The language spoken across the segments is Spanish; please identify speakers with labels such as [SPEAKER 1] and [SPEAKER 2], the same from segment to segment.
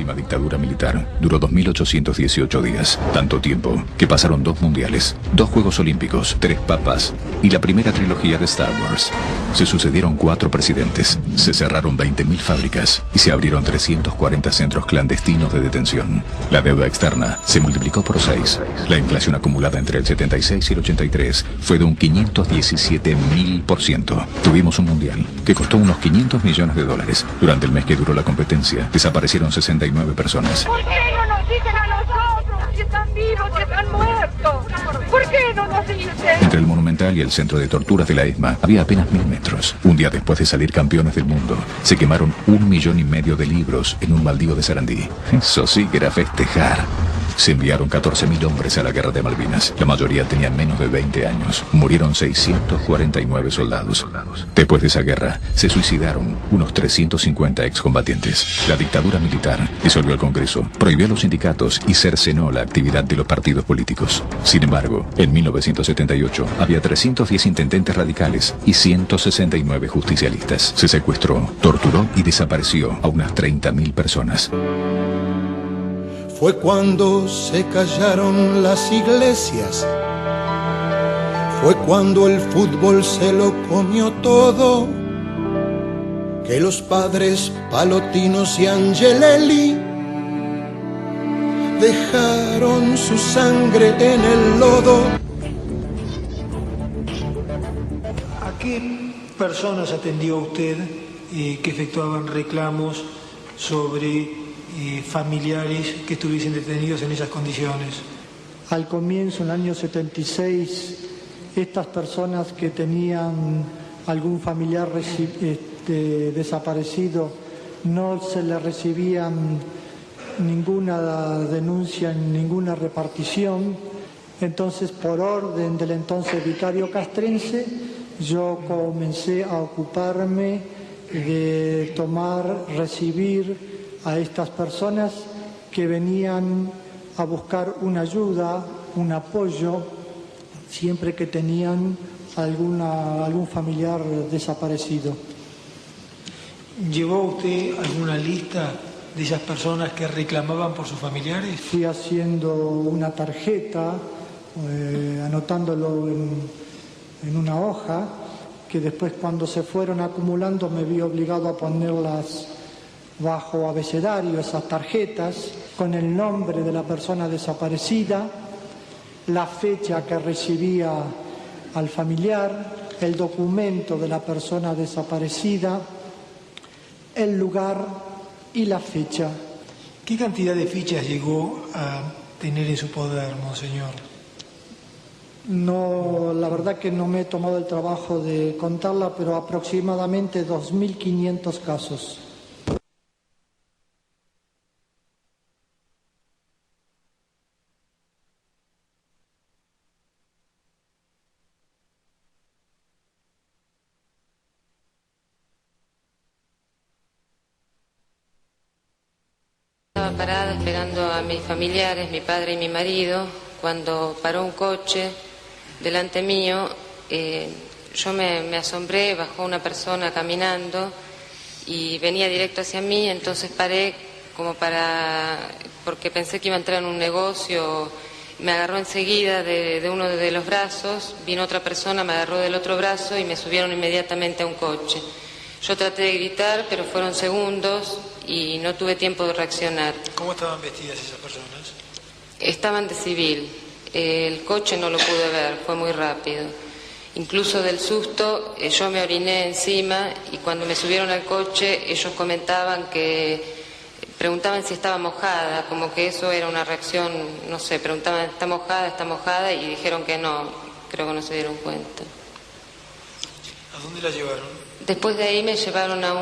[SPEAKER 1] última dictadura militar duró 2.818 días, tanto tiempo que pasaron 2 mundiales, 2 Juegos Olímpicos, 3 papas y la primera trilogía de Star Wars. Se sucedieron 4 presidentes, se cerraron 20.000 fábricas y se abrieron 340 centros clandestinos de detención. La deuda externa se multiplicó por 6. La inflación acumulada entre el 76 y el 83 fue de un 517.000%. Tuvimos un mundial que costó unos 500 millones de dólares. Durante el mes que duró la competencia, desaparecieron 69 personas.
[SPEAKER 2] ¿Por qué no nos dicen a nosotros si están vivos, si están muertos? ¿Por qué no nos dicen?
[SPEAKER 1] Entre el Monumental y el centro de torturas de la ESMA había apenas 1000 metros. Un día después de salir campeones del mundo, se quemaron 1,5 millones de libros en un baldío de Sarandí. Eso sí que era festejar. Se enviaron 14.000 hombres a la guerra de Malvinas. La mayoría tenían menos de 20 años. Murieron 649 soldados. Después de esa guerra, se suicidaron unos 350 excombatientes. La dictadura militar disolvió el Congreso, prohibió a los sindicatos y cercenó la actividad de los partidos políticos. Sin embargo, en 1978 había 310 intendentes radicales y 169 justicialistas. Se secuestró, torturó y desapareció a unas 30.000 personas.
[SPEAKER 3] Fue cuando se callaron las iglesias, fue cuando el fútbol se lo comió todo, que los padres Palotinos y Angelelli dejaron su sangre en el lodo.
[SPEAKER 4] ¿A qué personas atendió usted que efectuaban reclamos sobre familiares que estuviesen detenidos en esas condiciones?
[SPEAKER 5] Al comienzo, en el año 76, estas personas que tenían algún familiar desaparecido no se les recibían ninguna denuncia, ninguna repartición. Entonces, por orden del entonces vicario castrense, yo comencé a ocuparme de recibir a estas personas que venían a buscar una ayuda, un apoyo, siempre que tenían algún familiar desaparecido.
[SPEAKER 4] ¿Llevó usted alguna lista de esas personas que reclamaban por sus familiares?
[SPEAKER 5] Fui haciendo una tarjeta, anotándolo en una hoja, que después cuando se fueron acumulando me vi obligado a ponerlas bajo abecedario, esas tarjetas, con el nombre de la persona desaparecida, la fecha que recibía al familiar, el documento de la persona desaparecida, el lugar y la fecha.
[SPEAKER 4] ¿Qué cantidad de fichas llegó a tener en su poder, monseñor?
[SPEAKER 5] No, la verdad que no me he tomado el trabajo de contarla, pero aproximadamente 2.500 casos.
[SPEAKER 6] Estaba parada esperando a mis familiares, mi padre y mi marido, cuando paró un coche delante mío. Yo me asombré, bajó una persona caminando y venía directo hacia mí, entonces paré porque pensé que iba a entrar en un negocio. Me agarró enseguida de uno de los brazos, vino otra persona, me agarró del otro brazo y me subieron inmediatamente a un coche. Yo traté de gritar, pero fueron segundos y no tuve tiempo de reaccionar.
[SPEAKER 4] ¿Cómo estaban vestidas esas personas?
[SPEAKER 6] Estaban de civil. El coche no lo pude ver, fue muy rápido. Incluso del susto, yo me oriné encima y cuando me subieron al coche, ellos preguntaban si estaba mojada, como que eso era una reacción, no sé, preguntaban, ¿está mojada? Y dijeron que no, creo que no se dieron cuenta.
[SPEAKER 4] ¿A dónde la llevaron?
[SPEAKER 6] Después de ahí me llevaron a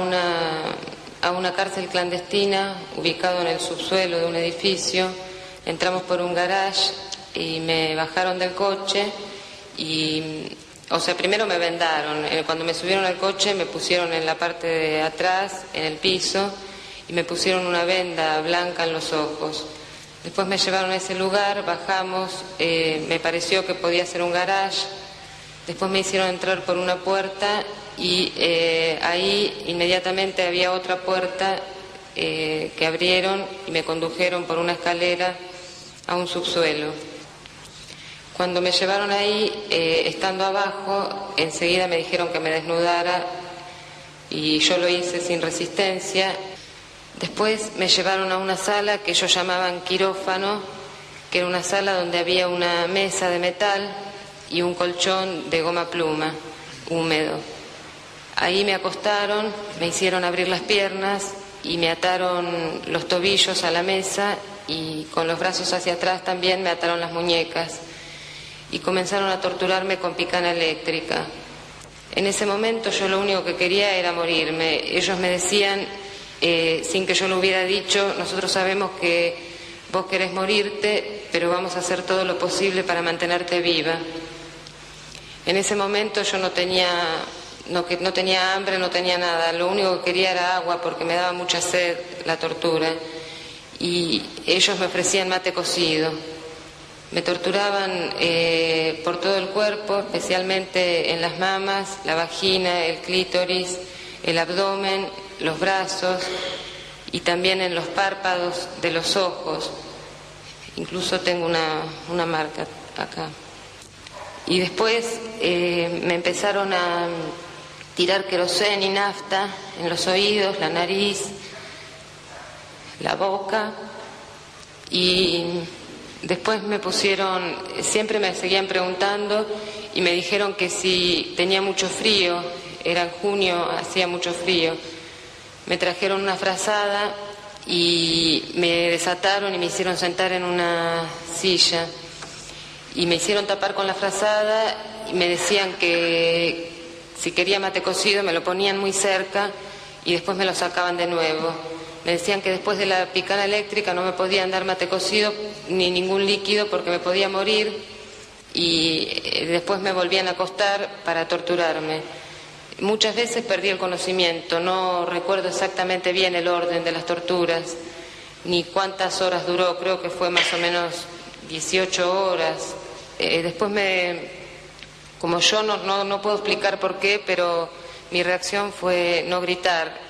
[SPEAKER 6] una cárcel clandestina, ubicado en el subsuelo de un edificio. Entramos por un garage y me bajaron del coche primero me vendaron. Cuando me subieron al coche me pusieron en la parte de atrás, en el piso, y me pusieron una venda blanca en los ojos. Después me llevaron a ese lugar, bajamos, me pareció que podía ser un garage. Después me hicieron entrar por una puerta y ahí inmediatamente había otra puerta que abrieron y me condujeron por una escalera a un subsuelo. Cuando me llevaron ahí, estando abajo, enseguida me dijeron que me desnudara y yo lo hice sin resistencia. Después me llevaron a una sala que ellos llamaban quirófano, que era una sala donde había una mesa de metal y un colchón de goma pluma húmedo. Ahí me acostaron, me hicieron abrir las piernas y me ataron los tobillos a la mesa y con los brazos hacia atrás también me ataron las muñecas y comenzaron a torturarme con picana eléctrica. En ese momento yo lo único que quería era morirme. Ellos me decían, sin que yo lo hubiera dicho, nosotros sabemos que vos querés morirte, pero vamos a hacer todo lo posible para mantenerte viva. En ese momento yo no tenía hambre, no tenía nada. Lo único que quería era agua porque me daba mucha sed la tortura. Y ellos me ofrecían mate cocido. Me torturaban por todo el cuerpo, especialmente en las mamas, la vagina, el clítoris, el abdomen, los brazos y también en los párpados de los ojos. Incluso tengo una marca acá. Y después me empezaron a tirar queroseno y nafta en los oídos, la nariz, la boca y después me pusieron, siempre me seguían preguntando y me dijeron que si tenía mucho frío, era en junio, hacía mucho frío. Me trajeron una frazada y me desataron y me hicieron sentar en una silla y me hicieron tapar con la frazada y me decían que si quería mate cocido me lo ponían muy cerca y después me lo sacaban de nuevo. Me decían que después de la picana eléctrica no me podían dar mate cocido ni ningún líquido porque me podía morir y después me volvían a acostar para torturarme. Muchas veces perdí el conocimiento, no recuerdo exactamente bien el orden de las torturas, ni cuántas horas duró, creo que fue más o menos 18 horas. Después como yo no puedo explicar por qué, pero mi reacción fue no gritar.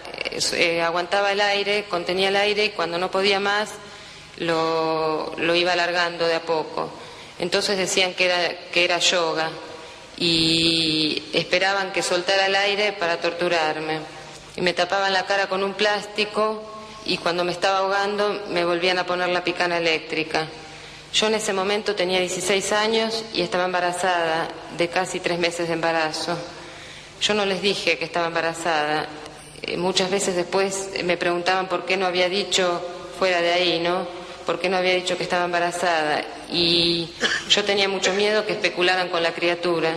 [SPEAKER 6] Aguantaba el aire, contenía el aire y cuando no podía más lo iba alargando de a poco. Entonces decían que era yoga y esperaban que soltara el aire para torturarme. Y me tapaban la cara con un plástico y cuando me estaba ahogando me volvían a poner la picana eléctrica. Yo en ese momento tenía 16 años y estaba embarazada de casi 3 meses de embarazo. Yo no les dije que estaba embarazada. Muchas veces después me preguntaban por qué no había dicho fuera de ahí, ¿no? ¿Por qué no había dicho que estaba embarazada? Y yo tenía mucho miedo que especularan con la criatura.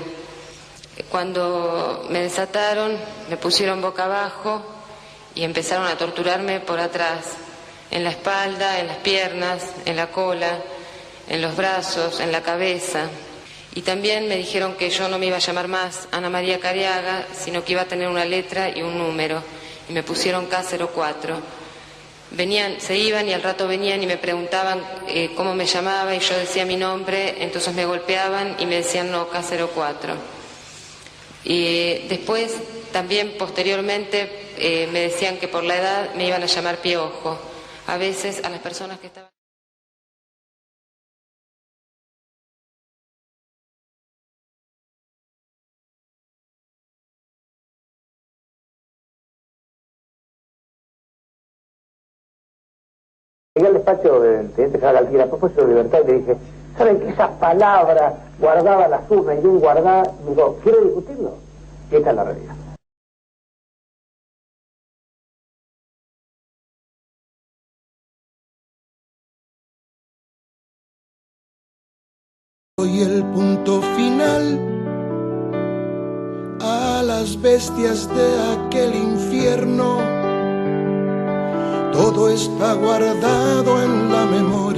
[SPEAKER 6] Cuando me desataron, me pusieron boca abajo y empezaron a torturarme por atrás, en la espalda, en las piernas, en la cola, en los brazos, en la cabeza. Y también me dijeron que yo no me iba a llamar más Ana María Cariaga, sino que iba a tener una letra y un número. Y me pusieron K04. Se iban y al rato venían y me preguntaban cómo me llamaba y yo decía mi nombre, entonces me golpeaban y me decían no, K04. Y después, también posteriormente, me decían que por la edad me iban a llamar Piojo. A veces a las personas que estaban...
[SPEAKER 7] Llegué al despacho del teniente general Alquira, a propósito de libertad, y le dije, ¿saben que esas palabras guardaba las urnas y un guardá? Digo, ¿quiero discutirlo? Y esta es la realidad.
[SPEAKER 3] Y el punto final a las bestias de aquel infierno. Todo está guardado en la memoria.